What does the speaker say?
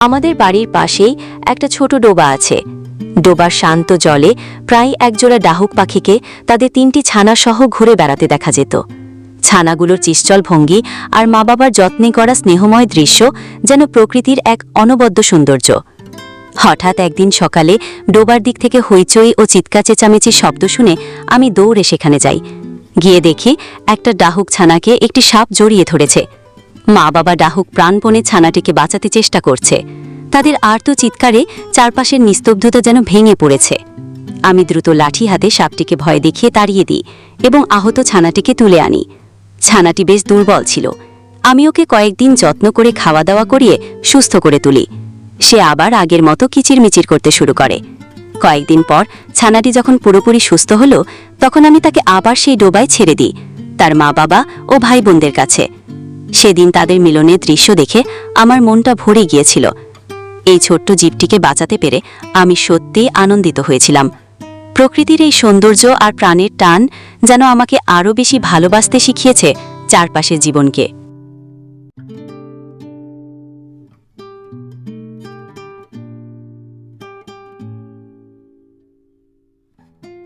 আমাদের বাড়ির পাশেই একটা ছোট ডোবা আছে। ডোবার শান্ত জলে প্রায় একজোড়া ডাহুক পাখিকে তাদের 3টি ছানা সহ ঘুরে বেড়াতে দেখা যেত। ছানাগুলোর চিশ্চল ভঙ্গি আর মা বাবার যত্নে করা স্নেহময় দৃশ্য যেন প্রকৃতির এক অনবদ্য সৌন্দর্য। হঠাৎ একদিন সকালে ডোবার দিক থেকে হইচই ও চিৎকার চেঁচামেচির শব্দ শুনে আমি দৌড়ে সেখানে যাই। গিয়ে দেখি একটা ডাহুক ছানাকে একটি সাপ জড়িয়ে ধরেছে। মা বাবা ডাহুক প্রাণপণে ছানাটিকে বাঁচাতে চেষ্টা করছে। তাদের আর্ত চিৎকারে চারপাশের নিস্তব্ধতা যেন ভেঙে পড়েছে। আমি দ্রুত লাঠি হাতে সাপটিকে ভয় দেখিয়ে তাড়িয়ে দিই এবং আহত ছানাটিকে তুলে আনি। ছানাটি বেশ দুর্বল ছিল। আমি ওকে কয়েকদিন যত্ন করে খাওয়া দাওয়া করিয়ে সুস্থ করে তুলি। সে আবার আগের মতো কিচিরমিচির করতে শুরু করে। কয়েকদিন পর ছানাটি যখন পুরোপুরি সুস্থ হলো, তখন আমি তাকে আবার সেই ডোবায় ছেড়ে দিই, তার মা বাবা ও ভাই বোনদের কাছে। সেদিন তাদের মিলনের দৃশ্য দেখে আমার মনটা ভরে গিয়েছিল। এই ছোট্ট জীবটিকে বাঁচাতে পেরে আমি সত্যিই আনন্দিত হয়েছিলাম। প্রকৃতির এই সৌন্দর্য আর প্রাণের টান যেন আমাকে আরও বেশি ভালোবাসতে শিখিয়েছে চারপাশের জীবনকে।